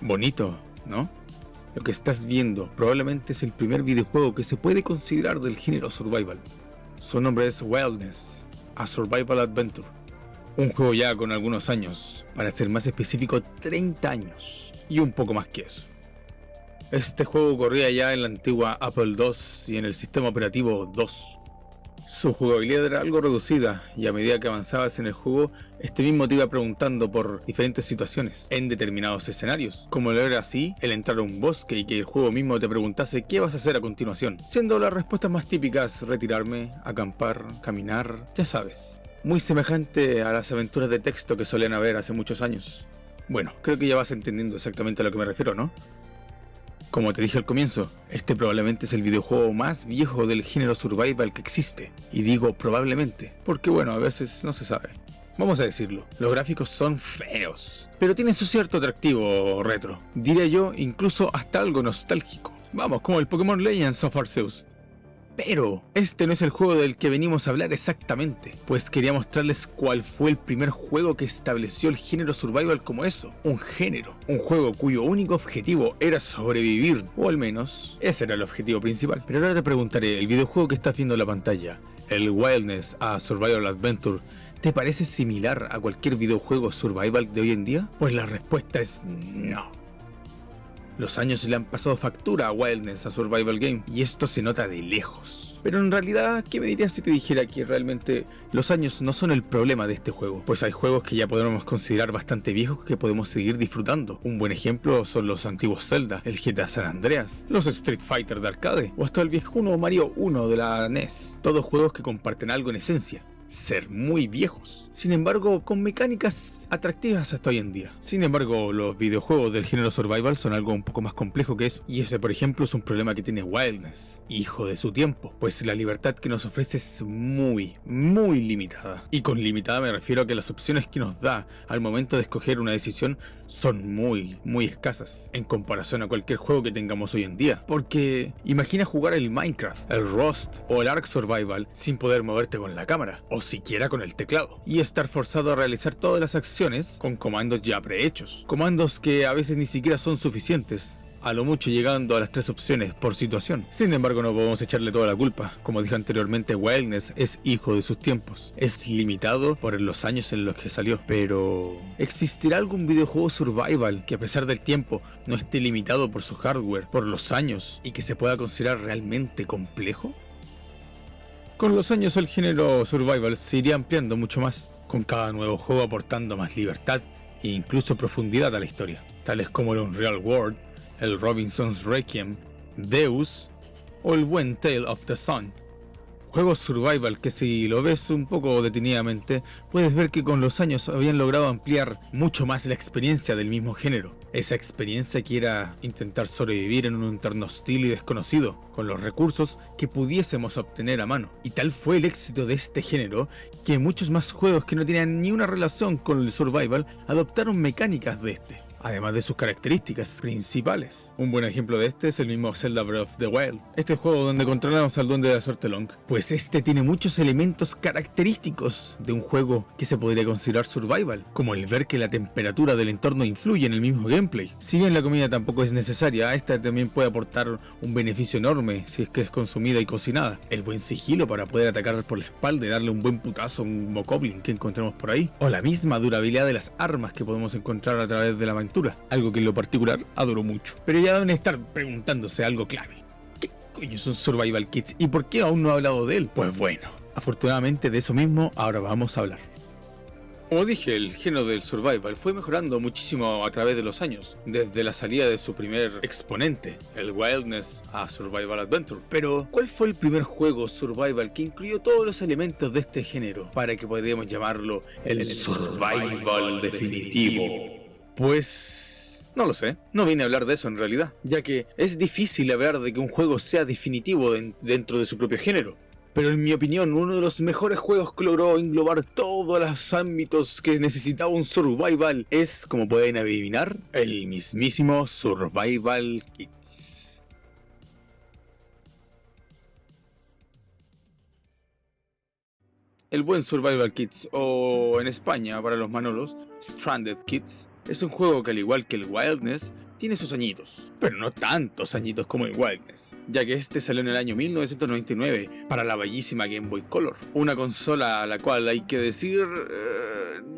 Bonito, ¿no? Lo que estás viendo probablemente es el primer videojuego que se puede considerar del género survival. Su nombre es Wildness, a Survival Adventure. Un juego ya con algunos años, para ser más específico 30 años, y un poco más que eso. Este juego corría ya en la antigua Apple II y en el sistema operativo 2. Su jugabilidad era algo reducida y a medida que avanzabas en el juego, este mismo te iba preguntando por diferentes situaciones en determinados escenarios, como lo era así el entrar a un bosque y que el juego mismo te preguntase qué vas a hacer a continuación, siendo las respuestas más típicas retirarme, acampar, caminar, ya sabes. Muy semejante a las aventuras de texto que solían haber hace muchos años. Bueno, creo que ya vas entendiendo exactamente a lo que me refiero, ¿no? Como te dije al comienzo, este probablemente es el videojuego más viejo del género survival que existe. Y digo probablemente, porque bueno, a veces no se sabe. Vamos a decirlo, los gráficos son feos, pero tienen su cierto atractivo retro. Diría yo, incluso hasta algo nostálgico. Vamos, como el Pokémon Legends of Arceus. Pero este no es el juego del que venimos a hablar exactamente, pues quería mostrarles cuál fue el primer juego que estableció el género survival como eso, un género, un juego cuyo único objetivo era sobrevivir, o al menos ese era el objetivo principal. Pero ahora te preguntaré, el videojuego que estás viendo en la pantalla, el Wildness a Survival Adventure, ¿te parece similar a cualquier videojuego survival de hoy en día? Pues la respuesta es no. Los años le han pasado factura a Wildness, a Survival Game, y esto se nota de lejos. Pero en realidad, ¿qué me dirías si te dijera que realmente los años no son el problema de este juego? Pues hay juegos que ya podemos considerar bastante viejos que podemos seguir disfrutando. Un buen ejemplo son los antiguos Zelda, el GTA San Andreas, los Street Fighter de arcade, o hasta el viejuno Mario 1 de la NES. Todos juegos que comparten algo en esencia: ser muy viejos, sin embargo con mecánicas atractivas hasta hoy en día. Sin embargo, los videojuegos del género survival son algo un poco más complejo que eso, y ese por ejemplo es un problema que tiene Wildness, hijo de su tiempo, pues la libertad que nos ofrece es muy limitada. Y con limitada me refiero a que las opciones que nos da al momento de escoger una decisión son muy escasas en comparación a cualquier juego que tengamos hoy en día. Porque imagina jugar el Minecraft, el Rust o el Ark Survival sin poder moverte con la cámara, o siquiera con el teclado, y estar forzado a realizar todas las acciones con comandos ya prehechos, comandos que a veces ni siquiera son suficientes, a lo mucho llegando a las 3 opciones por situación. Sin embargo, no podemos echarle toda la culpa. Como dije anteriormente, Wildness es hijo de sus tiempos, es limitado por los años en los que salió. Pero ¿existirá algún videojuego survival que a pesar del tiempo no esté limitado por su hardware, por los años, y que se pueda considerar realmente complejo? Con los años el género survival se iría ampliando mucho más, con cada nuevo juego aportando más libertad e incluso profundidad a la historia, tales como el Unreal World, el Robinson's Requiem, Deus o el buen Tale of the Sun. Juegos survival que, si lo ves un poco detenidamente, puedes ver que con los años habían logrado ampliar mucho más la experiencia del mismo género. Esa experiencia que era intentar sobrevivir en un entorno hostil y desconocido, con los recursos que pudiésemos obtener a mano. Y tal fue el éxito de este género, que muchos más juegos que no tenían ni una relación con el survival adoptaron mecánicas de este, además de sus características principales. Un buen ejemplo de este es el mismo Zelda Breath of the Wild, este juego donde controlamos al duende de la suerte Long, pues este tiene muchos elementos característicos de un juego que se podría considerar survival, como el ver que la temperatura del entorno influye en el mismo gameplay. Si bien la comida tampoco es necesaria, esta también puede aportar un beneficio enorme si es que es consumida y cocinada. El buen sigilo para poder atacar por la espalda y darle un buen putazo a un mokoblin que encontremos por ahí, o la misma durabilidad de las armas que podemos encontrar a través de la aventura, algo que en lo particular adoro mucho. Pero ya deben estar preguntándose algo clave: ¿qué coño es un Survival Kits y por qué aún no he hablado de él? Pues bueno, afortunadamente de eso mismo ahora vamos a hablar. Como dije, el género del survival fue mejorando muchísimo a través de los años, desde la salida de su primer exponente, el Wildness a Survival Adventure. Pero, ¿cuál fue el primer juego survival que incluyó todos los elementos de este género para que podamos llamarlo el survival definitivo? Pues no lo sé, no vine a hablar de eso en realidad, ya que es difícil hablar de que un juego sea definitivo dentro de su propio género. Pero en mi opinión, uno de los mejores juegos que logró englobar todos los ámbitos que necesitaba un survival es, como pueden adivinar, el mismísimo Survival Kits. El buen Survival Kits, o en España para los manolos, Stranded Kits, es un juego que, al igual que el Wildness, tiene sus añitos, pero no tantos añitos como el Wildness, ya que este salió en el año 1999 para la bellísima Game Boy Color, una consola a la cual hay que decir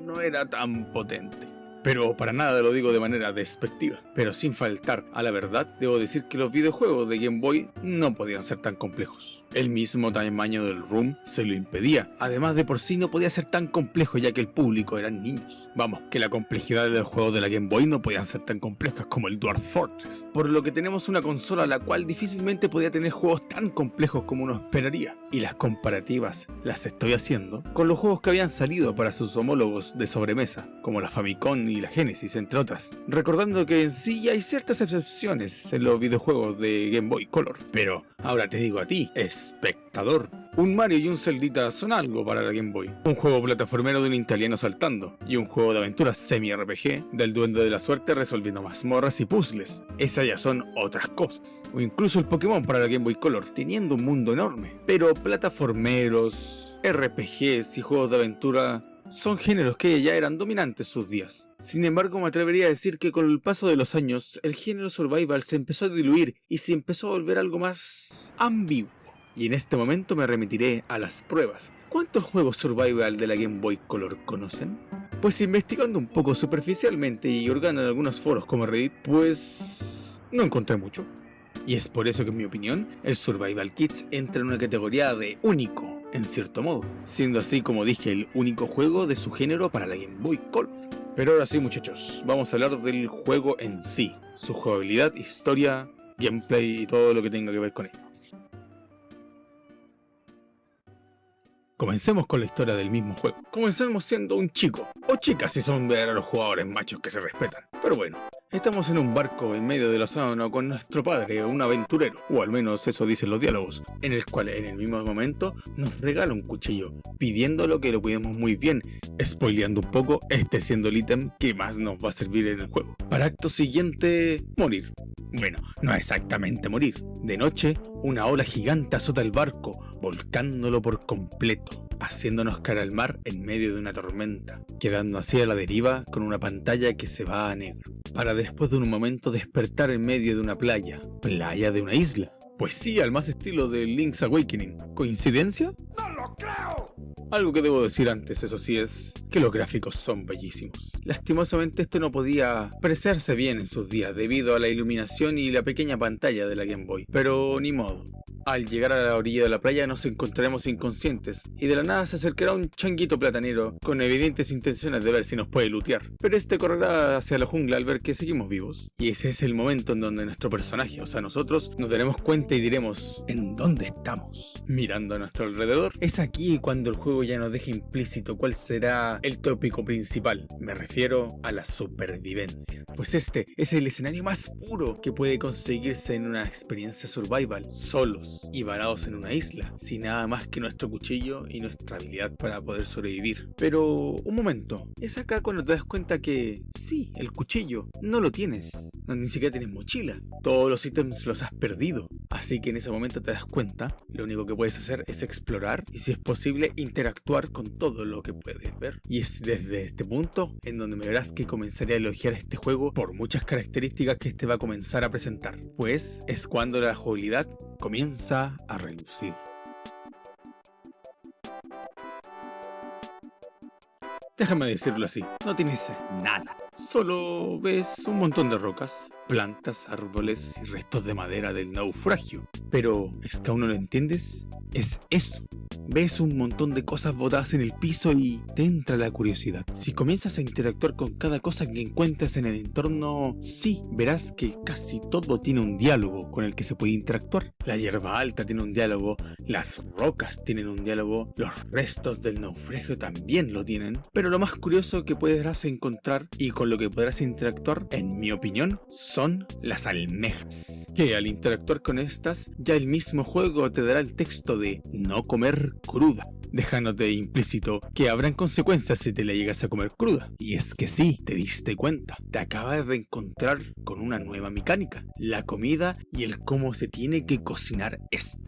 no era tan potente. Pero para nada lo digo de manera despectiva. Pero sin faltar a la verdad, debo decir que los videojuegos de Game Boy no podían ser tan complejos. El mismo tamaño del ROM se lo impedía. Además, de por sí no podía ser tan complejo, ya que el público eran niños. Vamos, que la complejidad de los juegos de la Game Boy no podían ser tan complejas como el Dwarf Fortress. Por lo que tenemos una consola la cual difícilmente podía tener juegos tan complejos como uno esperaría. Y las comparativas las estoy haciendo con los juegos que habían salido para sus homólogos de sobremesa, como la Famicom y la Genesis, entre otras. Recordando que en sí hay ciertas excepciones en los videojuegos de Game Boy Color. Pero ahora te digo a ti, espectador, un Mario y un Zeldita son algo para la Game Boy. Un juego plataformero de un italiano saltando, y un juego de aventuras semi-RPG del duende de la suerte resolviendo mazmorras y puzzles. Esas ya son otras cosas. O incluso el Pokémon para la Game Boy Color, teniendo un mundo enorme. Pero plataformeros, RPGs y juegos de aventura son géneros que ya eran dominantes sus días. Sin embargo, me atrevería a decir que con el paso de los años, el género survival se empezó a diluir y se empezó a volver algo más ambiguo. Y en este momento me remitiré a las pruebas. ¿Cuántos juegos survival de la Game Boy Color conocen? Pues investigando un poco superficialmente y hurgando en algunos foros como Reddit, pues no encontré mucho. Y es por eso que en mi opinión, el Survival Kids entra en una categoría de único, en cierto modo, siendo así, como dije, el único juego de su género para la Game Boy Color. Pero ahora sí, muchachos, vamos a hablar del juego en sí, su jugabilidad, historia, gameplay y todo lo que tenga que ver con él. Comencemos con la historia del mismo juego. Comencemos siendo un chico, o chica si son verdaderos jugadores machos que se respetan. Pero bueno, estamos en un barco en medio del océano con nuestro padre, un aventurero, o al menos eso dicen los diálogos, en el cual en el mismo momento nos regala un cuchillo, pidiéndolo que lo cuidemos muy bien, spoileando un poco, este siendo el ítem que más nos va a servir en el juego. Para acto siguiente, morir. Bueno, no exactamente morir. De noche, una ola gigante azota el barco, volcándolo por completo, haciéndonos caer al mar en medio de una tormenta, quedando así a la deriva con una pantalla que se va a negro, para después de un momento despertar en medio de una playa de una isla. Pues sí, al más estilo de Link's Awakening. ¿Coincidencia? ¡No lo creo! Algo que debo decir antes, eso sí, es que los gráficos son bellísimos. Lastimosamente esto no podía apreciarse bien en sus días debido a la iluminación y la pequeña pantalla de la Game Boy, pero ni modo. Al llegar a la orilla de la playa nos encontraremos inconscientes y de la nada se acercará un changuito platanero con evidentes intenciones de ver si nos puede lootear. Pero este correrá hacia la jungla al ver que seguimos vivos. Y ese es el momento en donde nuestro personaje, o sea nosotros, nos daremos cuenta y diremos ¿en dónde estamos? Mirando a nuestro alrededor. Es aquí cuando el juego ya nos deja implícito cuál será el tópico principal. Me refiero a la supervivencia. Pues este es el escenario más puro que puede conseguirse en una experiencia survival, solos y varados en una isla, sin nada más que nuestro cuchillo y nuestra habilidad para poder sobrevivir. Pero un momento, es acá cuando te das cuenta que sí, el cuchillo no lo tienes, no, ni siquiera tienes mochila, todos los ítems los has perdido, así que en ese momento te das cuenta, lo único que puedes hacer es explorar y si es posible interactuar con todo lo que puedes ver. Y es desde este punto en donde me verás que comenzaré a elogiar este juego por muchas características que este va a comenzar a presentar, pues es cuando la jugabilidad comienza a relucir. Déjame decirlo así, no tienes nada. Solo ves un montón de rocas, plantas, árboles y restos de madera del naufragio. Pero ¿es que aún no lo entiendes? Es eso. Ves un montón de cosas botadas en el piso y te entra la curiosidad. Si comienzas a interactuar con cada cosa que encuentras en el entorno, sí, verás que casi todo tiene un diálogo con el que se puede interactuar. La hierba alta tiene un diálogo, las rocas tienen un diálogo, los restos del naufragio también lo tienen. Pero lo más curioso que podrás encontrar y con lo que podrás interactuar, en mi opinión, son las almejas. Que al interactuar con estas, ya el mismo juego te dará el texto de no comer cruda, dejándote implícito que habrán consecuencias si te la llegas a comer cruda. Y es que sí, te diste cuenta, te acabas de encontrar con una nueva mecánica, la comida y el cómo se tiene que cocinar esta.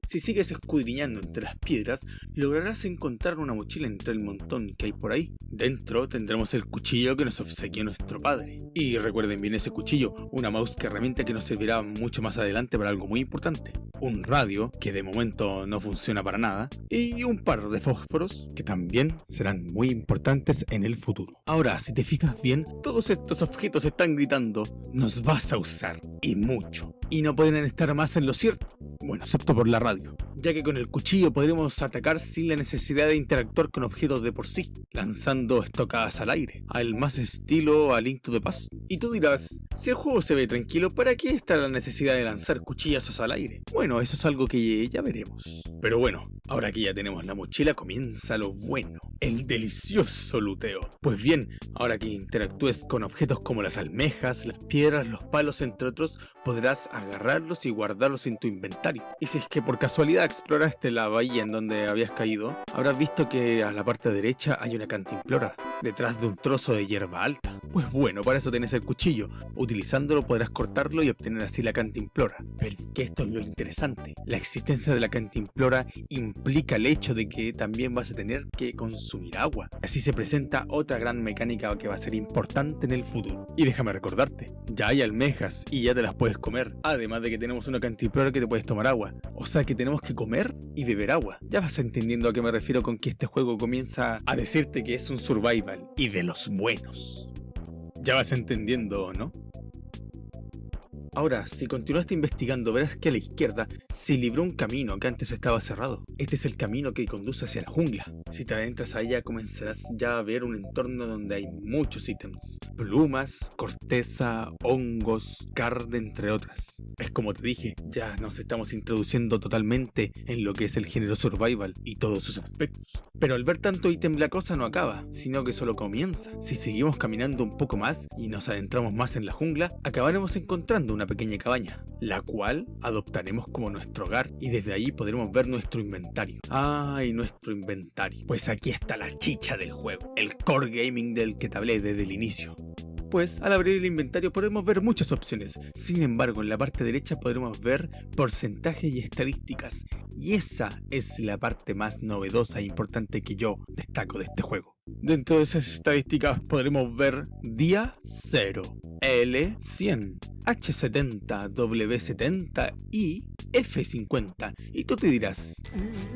Si sigues escudriñando entre las piedras, lograrás encontrar una mochila entre el montón que hay por ahí. Dentro tendremos el cuchillo que nos obsequió nuestro padre. Y recuerden bien ese cuchillo, una mouse que herramienta que nos servirá mucho más adelante para algo muy importante. Un radio, que de momento no funciona para nada, y un par de fósforos, que también serán muy importantes en el futuro. Ahora, si te fijas bien, todos estos objetos están gritando, nos vas a usar, y mucho. Y no pueden estar más en lo cierto, bueno, excepto por la radio, ya que con el cuchillo podremos atacar sin la necesidad de interactuar con objetos de por sí, lanzando estocadas al aire, al más estilo A Link to the Past. Y tú dirás, si el juego se ve tranquilo, ¿para qué está la necesidad de lanzar cuchillazos al aire? Bueno, eso es algo que ya veremos. Pero bueno, ahora que ya tenemos la mochila comienza lo bueno, el delicioso luteo. Pues bien, ahora que interactúes con objetos como las almejas, las piedras, los palos entre otros, podrás agarrarlos y guardarlos en tu inventario. Y si es que por casualidad exploraste la bahía en donde habías caído, habrás visto que a la parte derecha hay una cantimplora, detrás de un trozo de hierba alta. Pues bueno, para eso tenés el cuchillo. Utilizándolo podrás cortarlo y obtener así la cantimplora. Pero que esto es lo interesante. La existencia de la cantimplora implica el hecho de que también vas a tener que consumir agua. Así se presenta otra gran mecánica que va a ser importante en el futuro. Y déjame recordarte, ya hay almejas y ya te las puedes comer. Además de que tenemos una cantimplora que te puedes tomar agua. O sea que tenemos que comer y beber agua. Ya vas entendiendo a qué me refiero con que este juego comienza a decirte que es un survival y de los buenos. Ya vas entendiendo, ¿no? Ahora, si continuaste investigando, verás que a la izquierda se libró un camino que antes estaba cerrado. Este es el camino que conduce hacia la jungla. Si te adentras a ella, comenzarás ya a ver un entorno donde hay muchos ítems. Plumas, corteza, hongos, carne, entre otras. Es como te dije, ya nos estamos introduciendo totalmente en lo que es el género survival y todos sus aspectos. Pero al ver tanto ítem la cosa no acaba, sino que solo comienza. Si seguimos caminando un poco más y nos adentramos más en la jungla, acabaremos encontrando una pequeña cabaña, la cual adoptaremos como nuestro hogar y desde ahí podremos ver nuestro inventario. ¡Ay, nuestro inventario! Pues aquí está la chicha del juego, el core gaming del que te hablé desde el inicio. Pues al abrir el inventario podemos ver muchas opciones, sin embargo en la parte derecha podremos ver porcentaje y estadísticas, y esa es la parte más novedosa e importante que yo destaco de este juego. Dentro de esas estadísticas podremos ver día 0, L100, H70, W70 y F50. Y tú te dirás,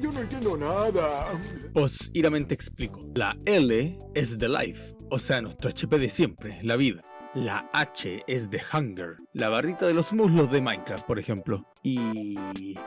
yo no entiendo nada. pues iramente te explico. La L es de life, o sea nuestro HP de siempre, la vida. La H es de hunger, la barrita de los muslos de Minecraft, por ejemplo. Y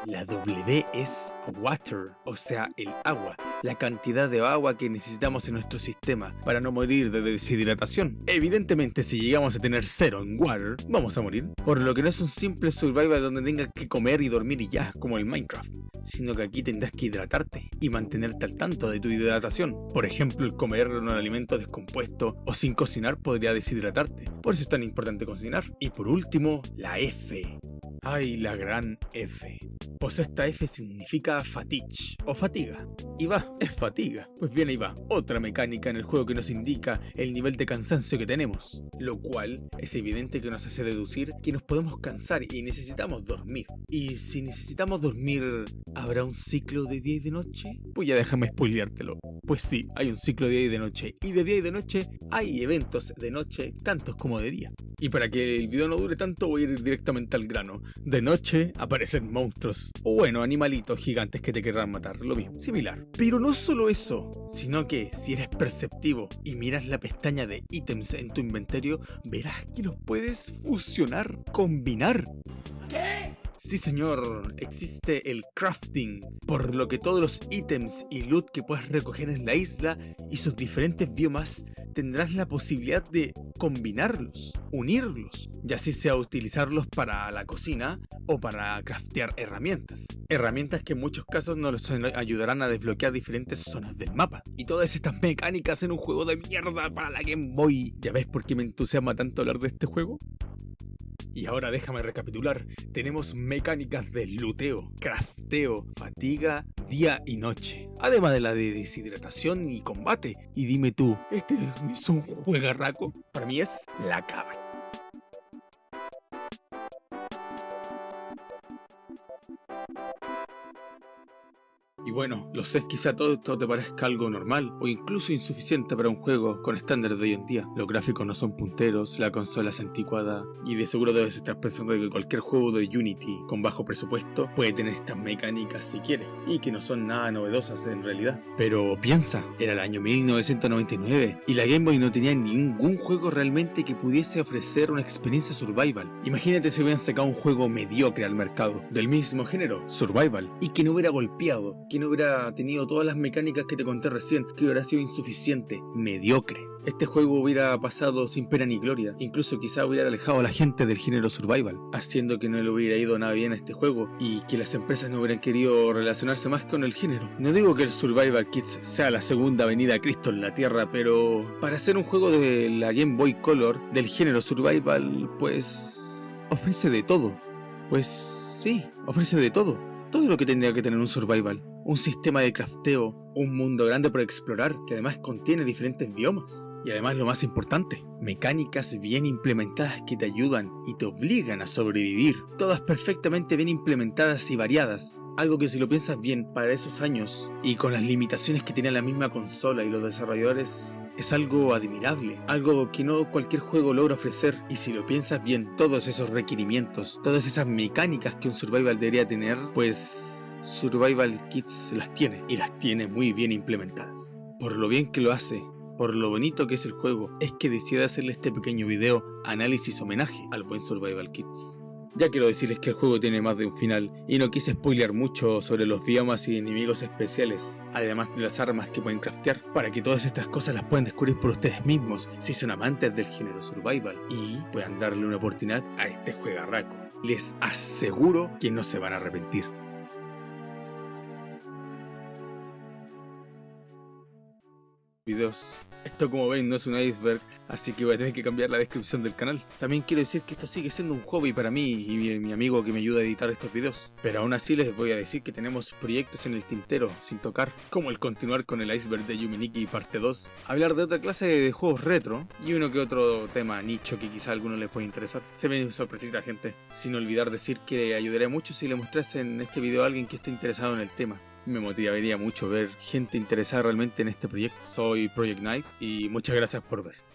la W es water, o sea el agua, la cantidad de agua que necesitamos en nuestro sistema para no morir de deshidratación. Evidentemente si llegamos a tener 0 en water, vamos a morir. Por lo que no es un simple survival donde tengas que comer y dormir y ya, como el Minecraft, sino que aquí tendrás que hidratarte y mantenerte al tanto de tu hidratación. Por ejemplo, el comer un alimento descompuesto o sin cocinar podría deshidratarte. Por eso es tan importante cocinar. Y por último, la F. ¡Ay, la gran F! Pues esta F significa fatigue o fatiga. Y va, es fatiga. Pues bien, ahí va, otra mecánica en el juego que nos indica el nivel de cansancio que tenemos. Lo cual es evidente que nos hace deducir que nos podemos cansar y necesitamos dormir. Y si necesitamos dormir, ¿habrá un ciclo de día y de noche? Pues ya déjame spoileártelo. Pues sí, hay un ciclo de día y de noche. Y de día y de noche hay eventos de noche, tantos como de día. Y para que el video no dure tanto, voy a ir directamente al grano. De noche aparecen monstruos, o bueno, animalitos gigantes que te querrán matar, lo mismo, similar. Pero no solo eso, sino que si eres perceptivo y miras la pestaña de ítems en tu inventario, verás que los puedes fusionar, combinar. ¿Qué? Sí señor, existe el crafting, por lo que todos los ítems y loot que puedas recoger en la isla y sus diferentes biomas tendrás la posibilidad de combinarlos, unirlos, ya así sea utilizarlos para la cocina o para craftear herramientas. Herramientas que en muchos casos nos ayudarán a desbloquear diferentes zonas del mapa. Y todas estas mecánicas en un juego de mierda para la Game Boy. ¿Ya ves por qué me entusiasma tanto hablar de este juego? Y ahora déjame recapitular, tenemos mecánicas de luteo, crafteo, fatiga, día y noche, además de la de deshidratación y combate. Y dime tú, ¿este es un juegarraco? Para mí es la cabra. Y bueno, lo sé, quizá todo esto te parezca algo normal o incluso insuficiente para un juego con estándares de hoy en día. Los gráficos no son punteros, la consola es anticuada y de seguro debes estar pensando que cualquier juego de Unity con bajo presupuesto puede tener estas mecánicas si quiere y que no son nada novedosas en realidad. Pero piensa, era el año 1999 y la Game Boy no tenía ningún juego realmente que pudiese ofrecer una experiencia survival. Imagínate si hubieran sacado un juego mediocre al mercado del mismo género, survival, y que no hubiera golpeado, que no hubiera tenido todas las mecánicas que te conté recién, que hubiera sido insuficiente, mediocre. Este juego hubiera pasado sin pena ni gloria, incluso quizá hubiera alejado a la gente del género survival, haciendo que no le hubiera ido nada bien a este juego y que las empresas no hubieran querido relacionarse más con el género. No digo que el Survival Kids sea la segunda venida a Cristo en la Tierra, pero para hacer un juego de la Game Boy Color del género survival, pues ofrece de todo. Pues sí, ofrece de todo. Todo lo que tendría que tener un survival. Un sistema de crafteo, un mundo grande por explorar que además contiene diferentes biomas. Y además lo más importante, mecánicas bien implementadas que te ayudan y te obligan a sobrevivir. Todas perfectamente bien implementadas y variadas. Algo que si lo piensas bien para esos años y con las limitaciones que tenía la misma consola y los desarrolladores, es algo admirable. Algo que no cualquier juego logra ofrecer. Y si lo piensas bien, todos esos requerimientos, todas esas mecánicas que un survival debería tener, pues Survival Kids las tiene, y las tiene muy bien implementadas. Por lo bien que lo hace, por lo bonito que es el juego, es que decidí hacerle este pequeño video análisis homenaje al buen Survival Kids. Ya quiero decirles que el juego tiene más de un final, y no quise spoilear mucho sobre los biomas y enemigos especiales, además de las armas que pueden craftear, para que todas estas cosas las puedan descubrir por ustedes mismos si son amantes del género survival, y puedan darle una oportunidad a este juegarraco. Les aseguro que no se van a arrepentir. Videos. Esto, como ven, no es un iceberg, así que voy a tener que cambiar la descripción del canal. También quiero decir que esto sigue siendo un hobby para mí y mi amigo que me ayuda a editar estos videos. Pero aún así les voy a decir que tenemos proyectos en el tintero sin tocar, como el continuar con el iceberg de Yume Nikki parte 2, hablar de otra clase de juegos retro y uno que otro tema nicho que quizá a algunos les pueda interesar. Se ven sorpresitas, gente, sin olvidar decir que ayudaría mucho si le mostrasen este video a alguien que esté interesado en el tema. Me motivaría mucho ver gente interesada realmente en este proyecto. Soy Project Knight y muchas gracias por ver.